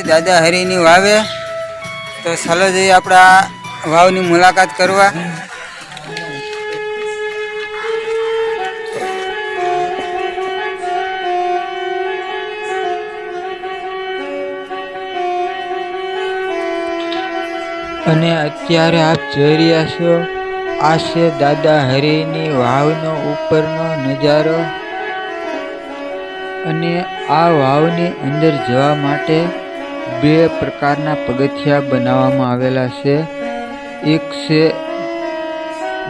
દાદા હરિની વાવે. તો ચાલો જઈએ આપણે આ વાવની મુલાકાત કરવા. અને અત્યારે આપ જોઈ રહ્યા છો, આ છે દાદા હરિની વાવનો ઉપરનો નજારો. અને આ વાવની અંદર જવા માટે બે પ્રકારના પગથિયા બનાવવામાં આવેલા છે. એક છે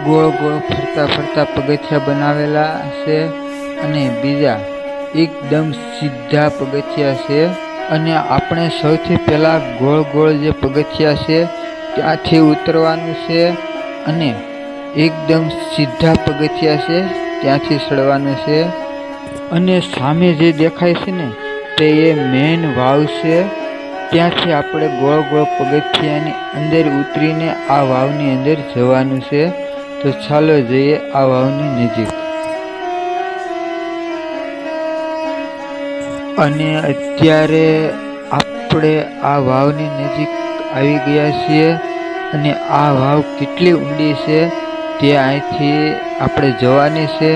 ગોળ ગોળ ફરતા ફરતા પગથિયા બનાવેલા છે અને બીજા એકદમ સીધા પગથિયા છે. અને આપણે સૌથી પહેલા ગોળ ગોળ જે પગથિયા છે ત્યાંથી ઉતરવાનું છે અને એકદમ સીધા પગથિયા છે ત્યાંથી ચડવાનું છે. અને સામે જે દેખાય છે ને તે એ મેઇન વાવ છે. ત્યાંથી આપણે ગોળ ગોળ પગથિયાની અંદર ઉતરીને આ વાવની અંદર જવાનું છે. તો ચાલો જઈએ આ વાવની નજીક. અને અત્યારે આપણે આ વાવની નજીક આવી ગયા છીએ. અને આ વાવ કેટલી ઊંડી છે તે અહીંથી આપણે જોવાની છે.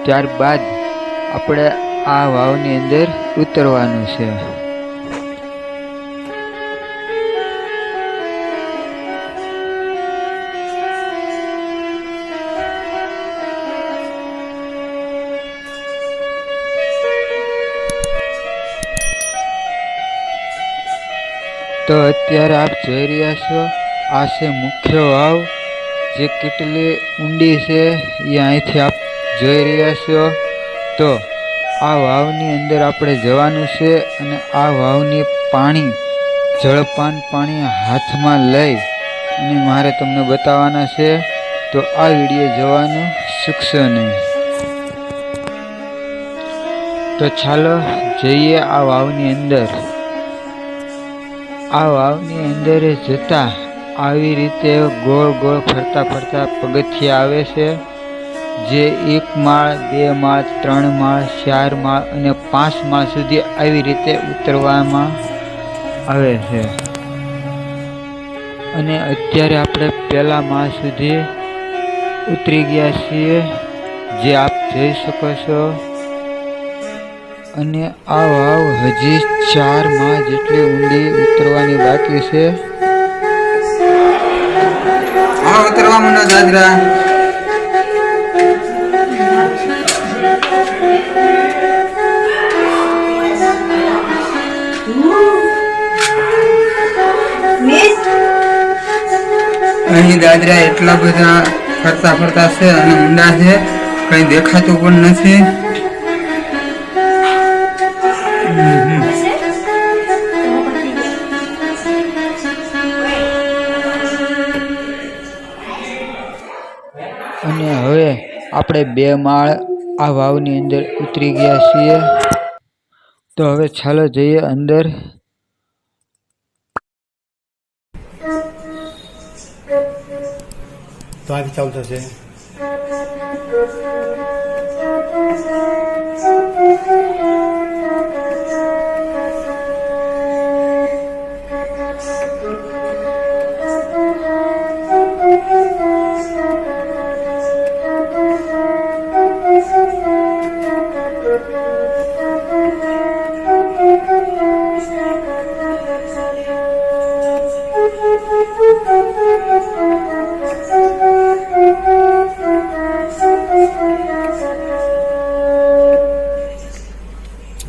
ત્યારબાદ આપણે આ વાવની અંદર ઉતરવાનું છે. તો અત્યારે આપ જોઈ રહ્યા છો, આ છે મુખ્ય વાવ, જે કેટલી ઊંડી છે એ અહીંથી આપ જોઈ રહ્યા છો. તો આ વાવની અંદર આપણે જવાનું છે અને આ વાવની પાણી જળપાન પાણી હાથમાં લઈ અને મારે તમને બતાવવાના છે. તો આ વિડીયો જોવાનું ચૂકશો નહીં. તો ચાલો જઈએ આ વાવની અંદર. આ વાવની અંદર જતા આવી રીતે ગોળ ગોળ ફરતા ફરતા પગથિયા આવે છે, જે 1 માળ 2 માળ 3 માળ 4 માળ અને 5 માળ સુધી આવી રીતે ઉતરવામાં આવે છે. અને અત્યારે આપણે પહેલા માળ સુધી ઉતરી ગયા છીએ, જે આપ જોઈ શકો છો. અને આ વાવ હજી 4 માળ જેટલી ઊંડી ઉતરવાની બાકી છે. હા, ઉતરવા માંડો દાદરા. અહીં દાદરા એટલા બધા ફરતા ફરતા છે અને ઊંડા છે, કઈ દેખાતું પણ નથી. અને હવે આપણે 2 માળ આ વાવની અંદર ઉતરી ગયા છીએ. તો હવે ચાલો જઈએ અંદર. તો આથી ચાલુ થશે.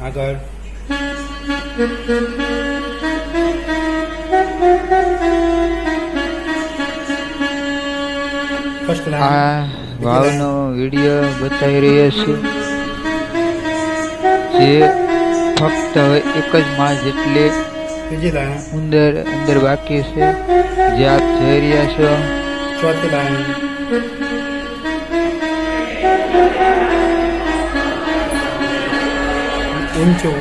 આગળ આ વાવનો વિડીયો બતાવી રહ્યો છું, જે ફક્ત હવે 1 જ માળ જેટલી અંદર બાકી છે, જે આપ જોઈ રહ્યા છો. ચોથી લાઈન ઊંચો.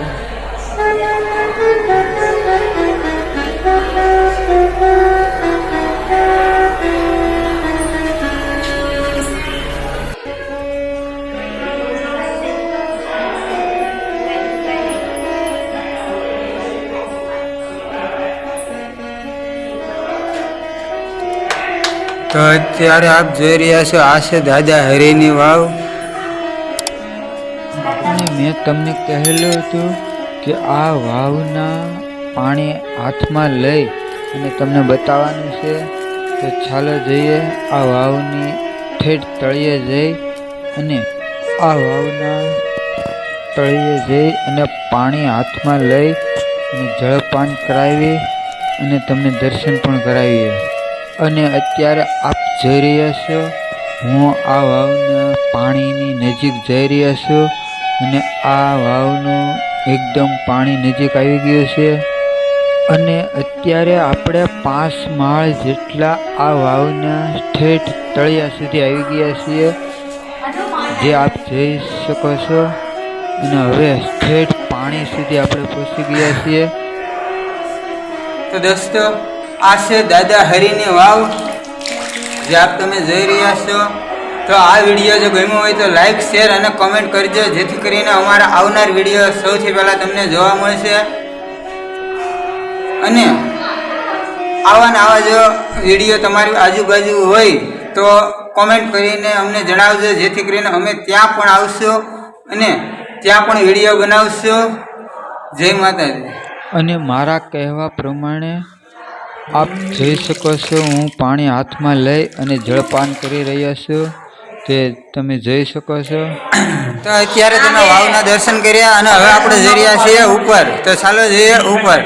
તો અત્યારે આપ જોઈ રહ્યા છો આ છે દાદા હરિની વાવ અને મેં તમને કહેલું હતું કે આ વાવના પાણી હાથમાં લઈ અને તમને બતાવવાનું છે. તો ચાલો જઈએ આ વાવની ઠેઠ તળિયે જઈ અને આ વાવના તળિયે જઈ અને પાણી હાથમાં લઈ અને જળપાન કરાવી અને તમને દર્શન પણ કરાવીએ. અને અત્યારે આપ જઈ રહ્યા છો, હું આ વાવના પાણીની નજીક જઈ રહ્યા છું અને આ વાવનું એકદમ પાણી નજીક આવી ગયું છે. અને અત્યારે આપણે 5 માળ જેટલા આ વાવના ઠેઠ તળિયા સુધી આવી ગયા છીએ, જે આપ જોઈ શકો છો. અને હવે ઠેઠ પાણી સુધી આપણે પહોંચી ગયા છીએ. તો દોસ્તો, આ છે દાદા હરિની વાવ જે આપ તમે જોઈ રહ્યા છો. તો આ વિડીયો જો ગમ્યો હોય તો લાઈક, શેર અને કોમેન્ટ કરજો, જેથી કરીને અમારા આવનાર વિડીયો સૌથી પહેલાં તમને જોવા મળશે. અને આવા ને આવા જો વિડીયો તમારી આજુબાજુ હોય તો કોમેન્ટ કરીને અમને જણાવજો, જેથી કરીને અમે ત્યાં પણ આવશું અને ત્યાં પણ વિડીયો બનાવશું. જય માતાજી. અને મારા કહેવા પ્રમાણે આપ જોઈ શકો છો, હું પાણી હાથમાં લઈ અને જળપાન કરી રહ્યા છું, તે તમે જોઈ શકો છો. તો અત્યારે તમે વાવના દર્શન કર્યા અને હવે આપણે જઈ રહ્યા છીએ ઉપર. તો ચાલો જઈએ ઉપર.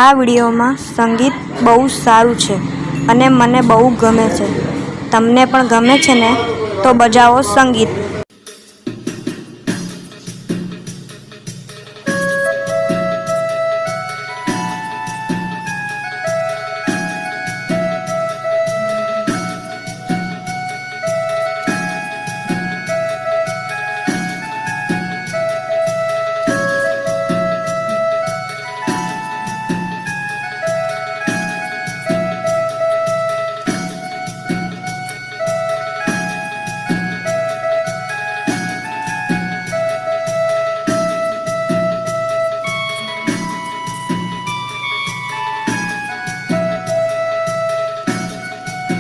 આ વિડીયોમાં સંગીત બહુ સારું છે અને મને બહુ ગમે છે. તમને પણ ગમે છે ને? તો બજાવો સંગીત.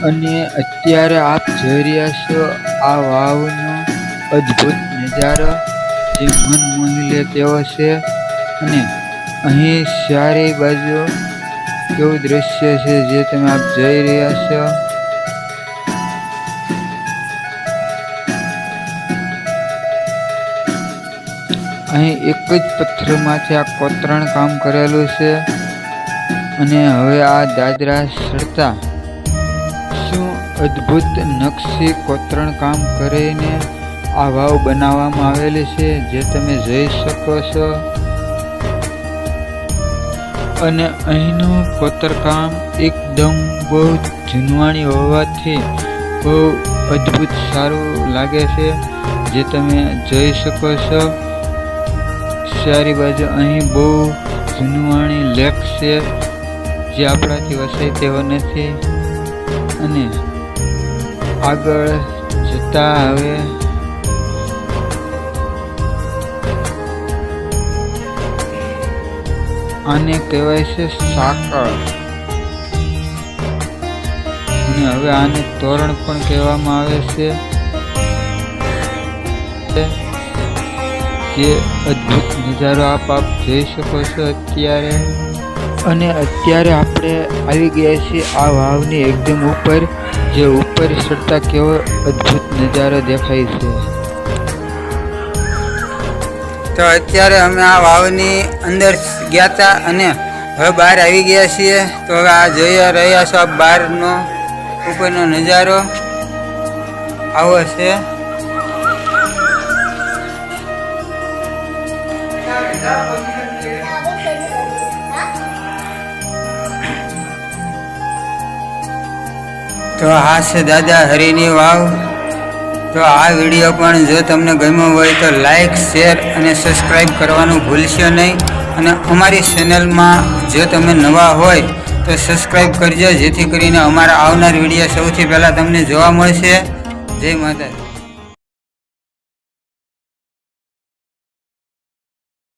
અને અત્યારે આપ જોઈ રહ્યા છો આ વાવનો અદ્ભુત નજારો, જે મન મોહી લે તેવો છે. અને અહીં ચારે બાજુ કેવું દ્રશ્ય છે જે તમે આપ જોઈ રહ્યા છો. અહીં એક જ પથ્થરમાંથી આ કોતરણ કામ કરેલું છે. અને હવે આ દાદરા ચડતા અદ્ભુત નકશી કોતરણ કામ કરીને આ વાવ બનાવવામાં આવેલી છે, જે તમે જોઈ શકો છો. અને અહીંનું કોતરકામ એકદમ બહુ જૂનવાણી હોવાથી બહુ અદ્ભુત સારું લાગે છે, જે તમે જોઈ શકો છો. ચારે બાજુ અહીં બહુ જૂનવાણી લેક છે, જે આપણાથી વસાય તેવો નથી. અને આગળ જતા હવે આને કહેવાય છે સાંકળ. અને હવે આને તોરણ પણ કહેવામાં આવે છે, જે અદ્ભુત નજારો આપ જોઈ શકો છો અત્યારે. અને અત્યારે આપણે આવી ગયા છીએ આ વાવની એકદમ ઉપર, જે ઉપર ચડતા કેવો અદ્ભુત નજારો દેખાય છે. તો અત્યારે અમે આ વાવની અંદર ગયા હતા અને હવે બહાર આવી ગયા છીએ. તો હવે આ જોઈ રહ્યા છો, આ બહારનો ઉપરનો નજારો આવો છે. તો આ છે દાદા હરિની વાવ. તો આ વિડીયો પણ જો તમને ગમ્યો હોય તો લાઈક, શેર અને સબસ્ક્રાઈબ કરવાનું ભૂલશો નહીં. અને અમારી ચેનલમાં જો તમે નવા હોય તો સબસ્ક્રાઈબ કરજો, જેથી કરીને અમારા આવનાર વિડીયો સૌથી પહેલાં તમને જોવા મળશે. જય માતાજી.